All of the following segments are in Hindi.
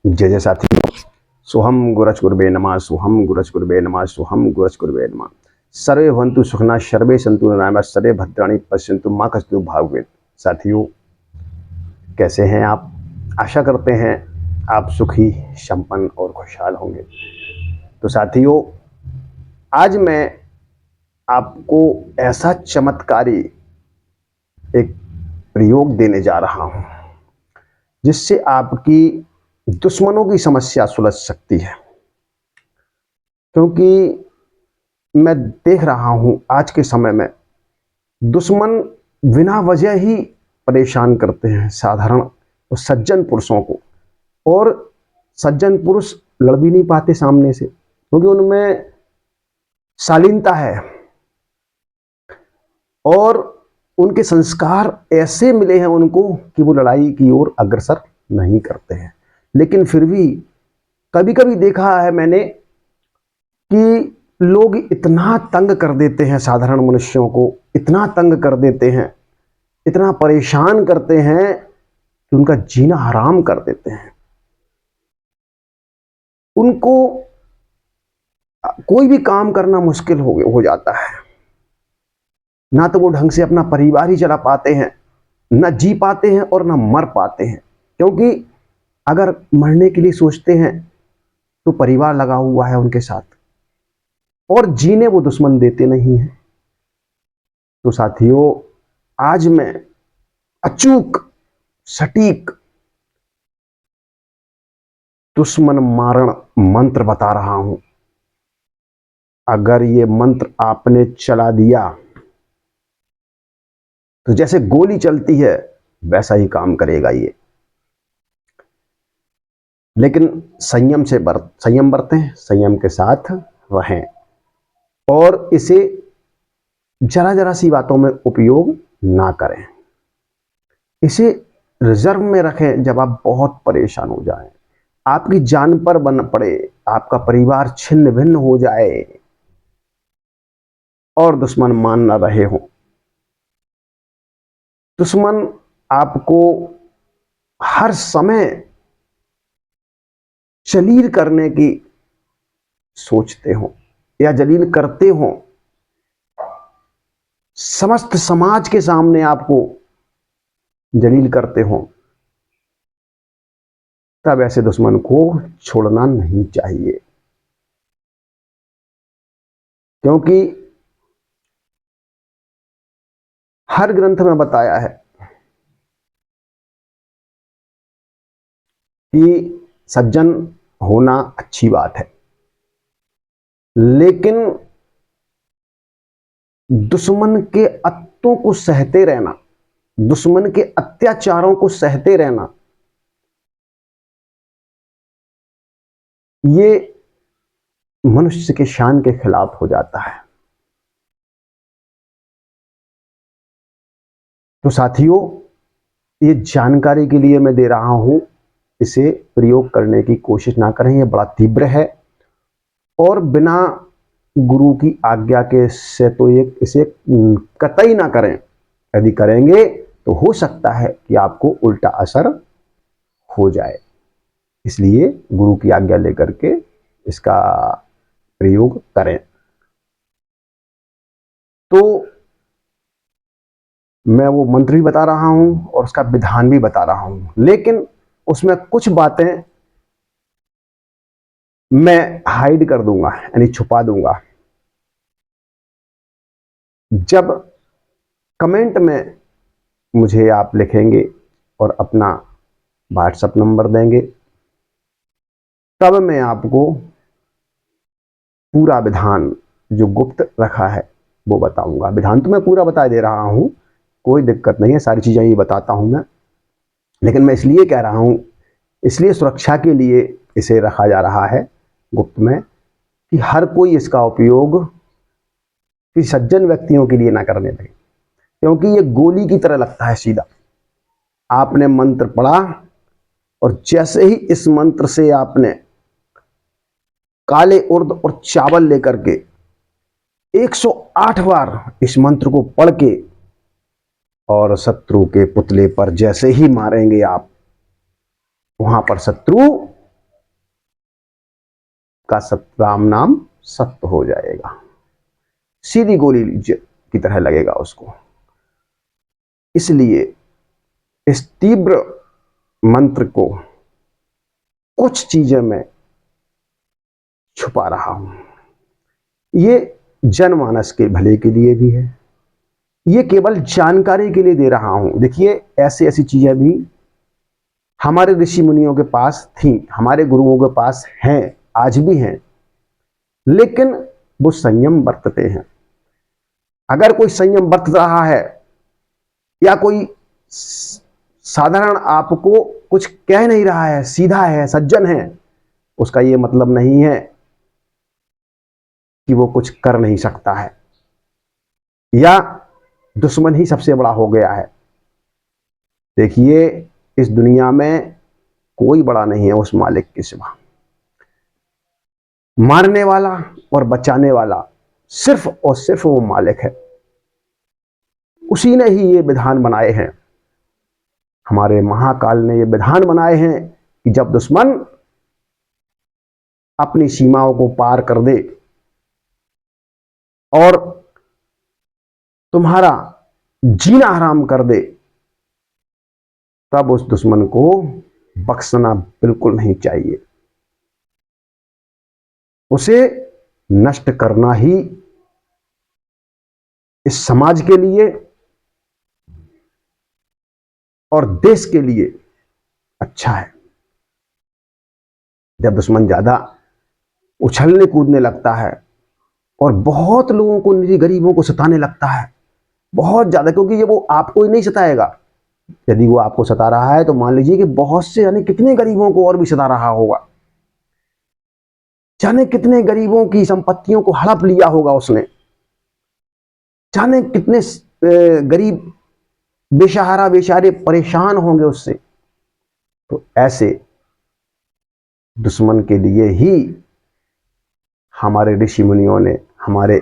जय जय साथी। सोहम गुरच गुरुवे नमः, सोहम गुरच गुरुवे नमः, सोहम गुरच गुरुवे नमः। सर्वे भवन्तु सुखिनः, सर्वे सन्तु निरामयाः, सर्वे भद्राणि पश्यन्तु मा कश्चित् भाग्येत्। साथियों, कैसे हैं आप? आशा करते हैं आप सुखी, संपन्न और खुशहाल होंगे। तो साथियों, आज मैं आपको ऐसा चमत्कारी एक प्रयोग देने जा रहा हूं जिससे आपकी दुश्मनों की समस्या सुलझ सकती है। क्योंकि मैं देख रहा हूं आज के समय में दुश्मन बिना वजह ही परेशान करते हैं साधारण और सज्जन पुरुषों को। और सज्जन पुरुष लड़ भी नहीं पाते सामने से, क्योंकि उनमें शालीनता है और उनके संस्कार ऐसे मिले हैं उनको कि वो लड़ाई की ओर अग्रसर नहीं करते हैं। लेकिन फिर भी कभी कभी देखा है मैंने कि लोग इतना तंग कर देते हैं साधारण मनुष्यों को, इतना तंग कर देते हैं, इतना परेशान करते हैं कि उनका जीना हराम कर देते हैं। उनको कोई भी काम करना मुश्किल हो जाता है। ना तो वो ढंग से अपना परिवार ही चला पाते हैं, ना जी पाते हैं और ना मर पाते हैं। क्योंकि अगर मरने के लिए सोचते हैं तो परिवार लगा हुआ है उनके साथ, और जीने वो दुश्मन देते नहीं हैं। तो साथियों, आज मैं अचूक सटीक दुश्मन मारण मंत्र बता रहा हूं। अगर ये मंत्र आपने चला दिया तो जैसे गोली चलती है वैसा ही काम करेगा ये। लेकिन संयम बरतें, संयम के साथ रहें और इसे जरा जरा सी बातों में उपयोग ना करें। इसे रिजर्व में रखें जब आप बहुत परेशान हो जाएं, आपकी जान पर बन पड़े, आपका परिवार छिन्न भिन्न हो जाए और दुश्मन मान ना रहे हो। दुश्मन आपको हर समय जलील करने की सोचते हो या जलील करते हो, समस्त समाज के सामने आपको जलील करते हो, तब ऐसे दुश्मन को छोड़ना नहीं चाहिए। क्योंकि हर ग्रंथ में बताया है कि सज्जन होना अच्छी बात है, लेकिन दुश्मन के अत्तों को सहते रहना, दुश्मन के अत्याचारों को सहते रहना, ये मनुष्य के शान के खिलाफ हो जाता है। तो साथियों, ये जानकारी के लिए मैं दे रहा हूं, इसे प्रयोग करने की कोशिश ना करें, ये बड़ा तीव्र है और बिना गुरु की आज्ञा के से तो इसे कतई ना करें। यदि करेंगे तो हो सकता है कि आपको उल्टा असर हो जाए। इसलिए गुरु की आज्ञा लेकर के इसका प्रयोग करें। तो मैं वो मंत्र भी बता रहा हूं और उसका विधान भी बता रहा हूं, लेकिन उसमें कुछ बातें मैं हाइड कर दूंगा, यानी छुपा दूंगा। जब कमेंट में मुझे आप लिखेंगे और अपना व्हाट्सएप नंबर देंगे, तब मैं आपको पूरा विधान जो गुप्त रखा है वो बताऊंगा। विधान तो मैं पूरा बता दे रहा हूं, कोई दिक्कत नहीं है, सारी चीजें ये बताता हूं मैं। लेकिन मैं इसलिए कह रहा हूं, इसलिए सुरक्षा के लिए इसे रखा जा रहा है गुप्त में, कि हर कोई इसका उपयोग किसी सज्जन व्यक्तियों के लिए ना करने लगे। क्योंकि ये गोली की तरह लगता है सीधा। आपने मंत्र पढ़ा और जैसे ही इस मंत्र से आपने काले उर्द और चावल लेकर के 108 बार इस मंत्र को पढ़ के और शत्रु के पुतले पर जैसे ही मारेंगे आप, वहां पर शत्रु का राम नाम सत्य हो जाएगा, सीधी गोली की तरह लगेगा उसको। इसलिए इस तीव्र मंत्र को कुछ चीजें मैं छुपा रहा हूं। ये जनमानस के भले के लिए भी है, ये केवल जानकारी के लिए दे रहा हूं। देखिए, ऐसी ऐसी चीजें भी हमारे ऋषि मुनियों के पास थी, हमारे गुरुओं के पास हैं, आज भी हैं, लेकिन वो संयम बरतते हैं। अगर कोई संयम बरत रहा है या कोई साधारण आपको कुछ कह नहीं रहा है, सीधा है, सज्जन है, उसका ये मतलब नहीं है कि वो कुछ कर नहीं सकता है या दुश्मन ही सबसे बड़ा हो गया है। देखिए, इस दुनिया में कोई बड़ा नहीं है उस मालिक के सिवा। मारने वाला और बचाने वाला सिर्फ और सिर्फ वो मालिक है। उसी ने ही ये विधान बनाए हैं, हमारे महाकाल ने ये विधान बनाए हैं कि जब दुश्मन अपनी सीमाओं को पार कर दे और तुम्हारा जीना हराम कर दे, तब उस दुश्मन को बख्शना बिल्कुल नहीं चाहिए। उसे नष्ट करना ही इस समाज के लिए और देश के लिए अच्छा है। जब दुश्मन ज्यादा उछलने कूदने लगता है और बहुत लोगों को, निरी गरीबों को सताने लगता है बहुत ज्यादा, क्योंकि ये वो आपको ही नहीं सताएगा। यदि वो आपको सता रहा है तो मान लीजिए कि बहुत से यानी कितने गरीबों को और भी सता रहा होगा, जाने कितने गरीबों की संपत्तियों को हड़प लिया होगा उसने, जाने कितने गरीब बेसहारा बेचारे परेशान होंगे उससे। तो ऐसे दुश्मन के लिए ही हमारे ऋषि मुनियों ने, हमारे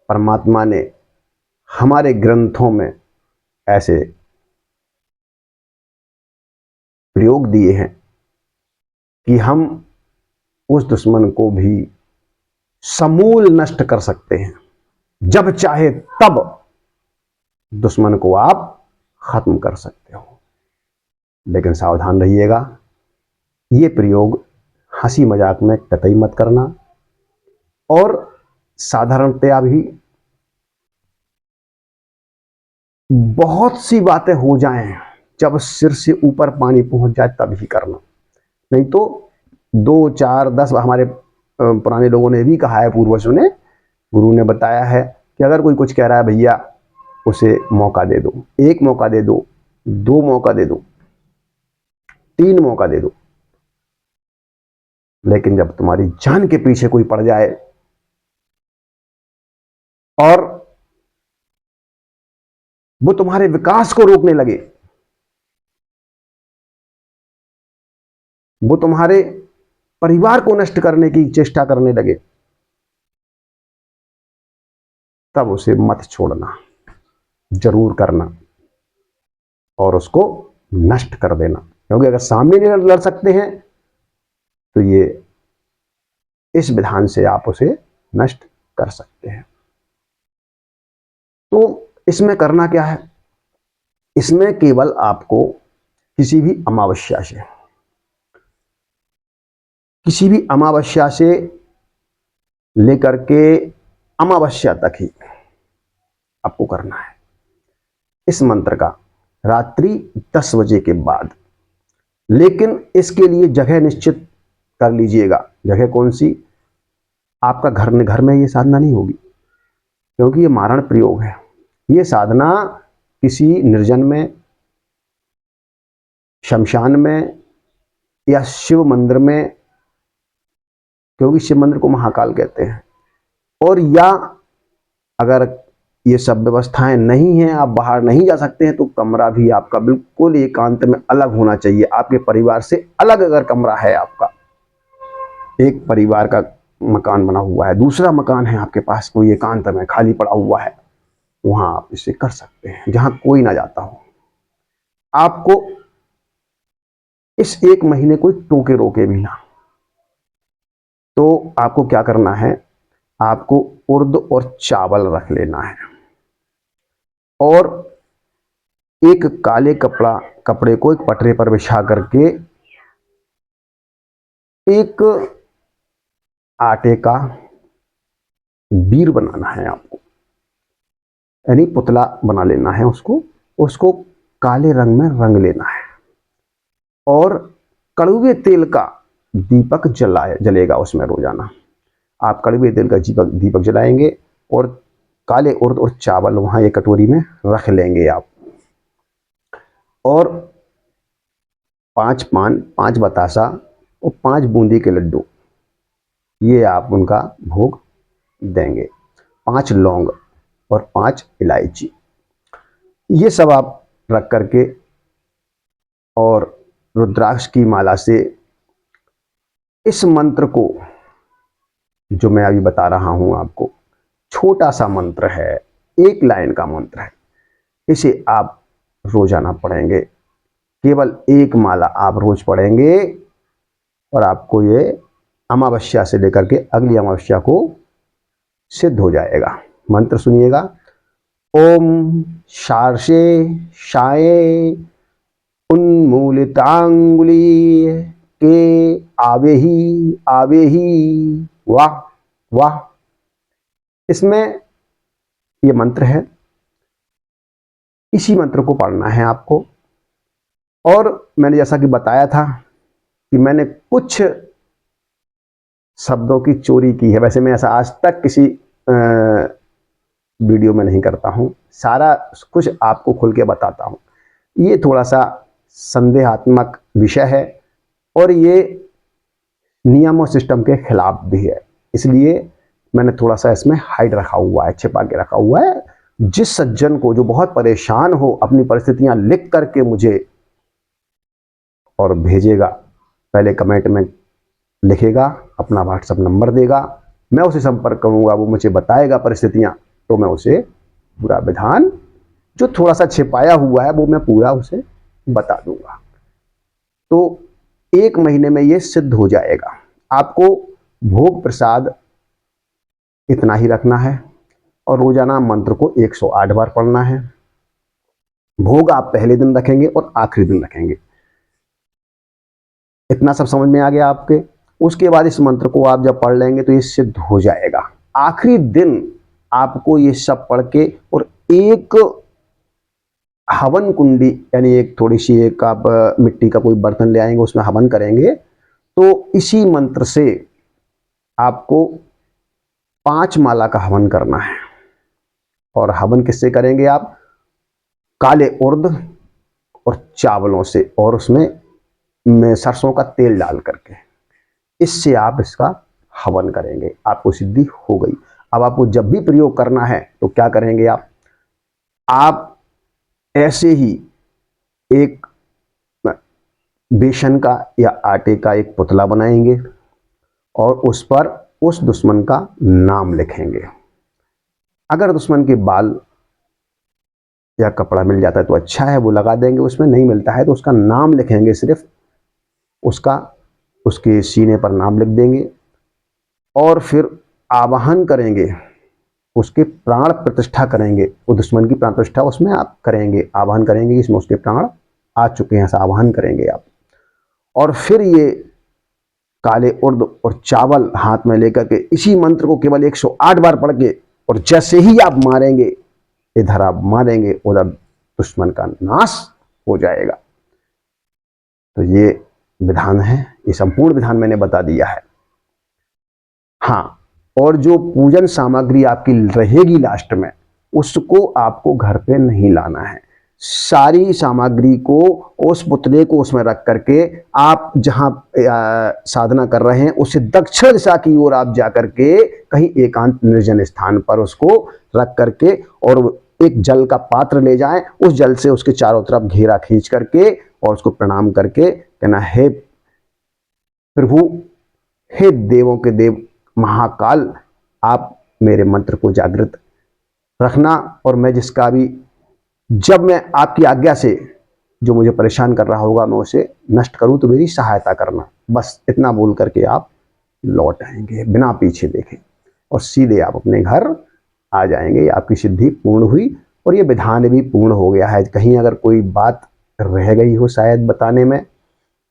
परमात्मा ने हमारे ग्रंथों में ऐसे प्रयोग दिए हैं कि हम उस दुश्मन को भी समूल नष्ट कर सकते हैं। जब चाहे तब दुश्मन को आप खत्म कर सकते हो। लेकिन सावधान रहिएगा, ये प्रयोग हंसी मजाक में कतई मत करना, और साधारणतया भी बहुत सी बातें हो जाएं, जब सिर से ऊपर पानी पहुंच जाए तब ही करना। नहीं तो 2, 4, 10 हमारे पुराने लोगों ने भी कहा है, पूर्वजों ने, गुरु ने बताया है कि अगर कोई कुछ कह रहा है भैया, उसे मौका दे दो। 1 मौका दे दो, 2 मौका दे दो, 3 मौका दे दो। लेकिन जब तुम्हारी जान के पीछे कोई पड़ जाए और वो तुम्हारे विकास को रोकने लगे, वो तुम्हारे परिवार को नष्ट करने की चेष्टा करने लगे, तब उसे मत छोड़ना, जरूर करना और उसको नष्ट कर देना। क्योंकि अगर सामने नहीं लड़ सकते हैं तो ये इस विधान से आप उसे नष्ट कर सकते हैं। तो इसमें करना क्या है? इसमें केवल आपको किसी भी अमावस्या से लेकर के अमावस्या तक ही आपको करना है इस मंत्र का, रात्रि 10 बजे के बाद। लेकिन इसके लिए जगह निश्चित कर लीजिएगा। जगह कौन सी? आपका घर में ये साधना नहीं होगी, क्योंकि ये मारण प्रयोग है। ये साधना किसी निर्जन में, शमशान में या शिव मंदिर में, क्योंकि शिव मंदिर को महाकाल कहते हैं, और या अगर ये सब व्यवस्थाएं नहीं हैं, आप बाहर नहीं जा सकते हैं, तो कमरा भी आपका बिल्कुल एकांत में अलग होना चाहिए। आपके परिवार से अलग अगर कमरा है आपका, एक परिवार का मकान बना हुआ है, दूसरा मकान है आपके पास कोई एकांत में खाली पड़ा हुआ है, वहां आप इसे कर सकते हैं, जहां कोई ना जाता हो। आपको इस 1 महीने कोई टोके रोके भी ना, तो आपको क्या करना है, आपको उर्द और चावल रख लेना है और एक काले कपड़े को एक पटरे पर बिछा करके एक आटे का बीर बनाना है आपको, यानी पुतला बना लेना है उसको। उसको काले रंग में रंग लेना है और कड़वे तेल का दीपक जलेगा उसमें रोजाना। आप कड़वे तेल का दीपक जलाएंगे और काले उर्द और चावल वहां एक कटोरी में रख लेंगे आप। और 5 पान, 5 बतासा और 5 बूंदी के लड्डू, ये आप उनका भोग देंगे। 5 लौंग और 5 इलायची, ये सब आप रख करके और रुद्राक्ष की माला से इस मंत्र को, जो मैं अभी बता रहा हूं आपको, छोटा सा मंत्र है, 1 लाइन का मंत्र है, इसे आप रोजाना पढ़ेंगे। केवल 1 माला आप रोज पढ़ेंगे और आपको ये अमावस्या से लेकर के अगली अमावस्या को सिद्ध हो जाएगा। मंत्र सुनिएगा। ओम शार्षे शाये उन्मूलितांगुली के आवे ही वाह वाह। इसमें ये मंत्र है, इसी मंत्र को पढ़ना है आपको। और मैंने जैसा कि बताया था कि मैंने कुछ शब्दों की चोरी की है, वैसे मैं ऐसा आज तक किसी वीडियो में नहीं करता हूं, सारा कुछ आपको खुल के बताता हूं। ये थोड़ा सा संदेहात्मक विषय है और ये नियम और सिस्टम के खिलाफ भी है, इसलिए मैंने थोड़ा सा इसमें हाइड रखा हुआ है, छिपा के रखा हुआ है। जिस सज्जन को जो बहुत परेशान हो, अपनी परिस्थितियां लिख करके मुझे और भेजेगा, पहले कमेंट में लिखेगा, अपना व्हाट्सएप नंबर देगा, मैं उसे संपर्क करूंगा, वो मुझे बताएगा परिस्थितियां, तो मैं उसे पूरा विधान जो थोड़ा सा छिपाया हुआ है वो मैं पूरा उसे बता दूंगा। तो 1 महीने में ये सिद्ध हो जाएगा। आपको भोग प्रसाद इतना ही रखना है और रोजाना मंत्र को 108 बार पढ़ना है। भोग आप पहले दिन रखेंगे और आखिरी दिन रखेंगे। इतना सब समझ में आ गया आपके? उसके बाद इस मंत्र को आप जब पढ़ लेंगे तो ये सिद्ध हो जाएगा। आखिरी दिन आपको ये सब पढ़ के और एक हवन कुंडी, यानी एक थोड़ी सी, एक आप मिट्टी का कोई बर्तन ले आएंगे, उसमें हवन करेंगे। तो इसी मंत्र से आपको 5 माला का हवन करना है। और हवन किससे करेंगे आप? काले उर्द और चावलों से, और उसमें सरसों का तेल डाल करके, इससे आप इसका हवन करेंगे। आपको सिद्धि हो गई। अब आपको जब भी प्रयोग करना है तो क्या करेंगे आप ऐसे ही एक बेसन का या आटे का एक पुतला बनाएंगे और उस पर उस दुश्मन का नाम लिखेंगे। अगर दुश्मन के बाल या कपड़ा मिल जाता है तो अच्छा है, वो लगा देंगे, उसमें नहीं मिलता है तो उसका नाम लिखेंगे, सिर्फ उसके सीने पर नाम लिख देंगे और फिर आवाहन करेंगे, उसके प्राण प्रतिष्ठा करेंगे। वो दुश्मन की प्राण प्रतिष्ठा उसमें आप करेंगे, आवाहन करेंगे, इसमें उसके प्राण आ चुके हैं, ऐसा आवाहन करेंगे आप। और फिर ये काले उर्द और चावल हाथ में लेकर के इसी मंत्र को केवल 108 बार पढ़ के, और जैसे ही आप मारेंगे, इधर आप मारेंगे, उधर दुश्मन का नाश हो जाएगा। तो ये विधान है, ये संपूर्ण विधान मैंने बता दिया है। हाँ, और जो पूजन सामग्री आपकी रहेगी लास्ट में, उसको आपको घर पे नहीं लाना है। सारी सामग्री को, उस पुतले को उसमें रख करके आप जहां साधना कर रहे हैं उससे दक्षिण दिशा की ओर आप जाकर के कहीं एकांत निर्जन स्थान पर उसको रख करके, और एक जल का पात्र ले जाएं, उस जल से उसके चारों तरफ घेरा खींच करके और उसको प्रणाम करके कहना, हे प्रभु, हे देवों के देव महाकाल, आप मेरे मंत्र को जागृत रखना, और मैं जिसका भी, जब मैं आपकी आज्ञा से जो मुझे परेशान कर रहा होगा मैं उसे नष्ट करूं, तो मेरी सहायता करना। बस इतना बोल करके आप लौट आएंगे बिना पीछे देखे और सीधे आप अपने घर आ जाएंगे। आपकी सिद्धि पूर्ण हुई और ये विधान भी पूर्ण हो गया है। कहीं अगर कोई बात रह गई हो शायद बताने में,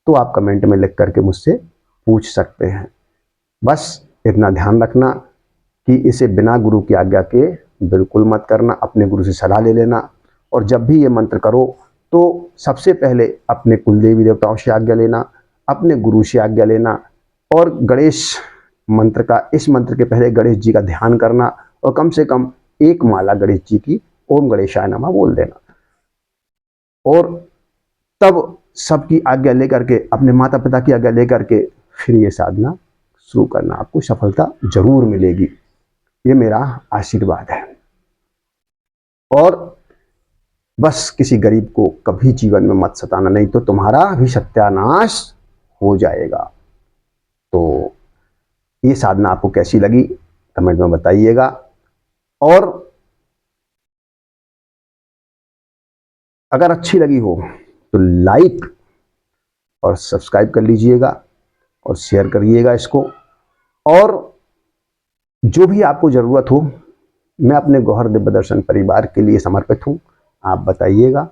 तो आप कमेंट में लिख करके मुझसे पूछ सकते हैं। बस इतना ध्यान रखना कि इसे बिना गुरु की आज्ञा के बिल्कुल मत करना, अपने गुरु से सलाह ले लेना। और जब भी ये मंत्र करो तो सबसे पहले अपने कुल देवी देवताओं से आज्ञा लेना, अपने गुरु से आज्ञा लेना और गणेश मंत्र का, इस मंत्र के पहले गणेश जी का ध्यान करना और कम से कम एक माला गणेश जी की ओम गणेशाय नमः बोल देना। और तब सबकी आज्ञा लेकर के, अपने माता पिता की आज्ञा लेकर के फिर ये साधना शुरू करना। आपको सफलता जरूर मिलेगी, ये मेरा आशीर्वाद है। और बस किसी गरीब को कभी जीवन में मत सताना, नहीं तो तुम्हारा भी सत्यानाश हो जाएगा। तो ये साधना आपको कैसी लगी कमेंट में बताइएगा। और अगर अच्छी लगी हो तो लाइक और सब्सक्राइब कर लीजिएगा और शेयर करिएगा इसको। और जो भी आपको ज़रूरत हो, मैं अपने गौहर दिव्य दर्शन परिवार के लिए समर्पित हूँ। आप बताइएगा,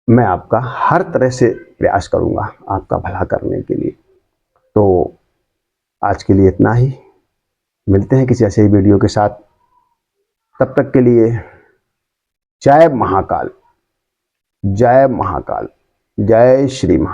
मैं आपका हर तरह से प्रयास करूँगा आपका भला करने के लिए। तो आज के लिए इतना ही, मिलते हैं किसी ऐसे ही वीडियो के साथ। तब तक के लिए जय महाकाल, जय महाकाल, जय श्री महाकाल।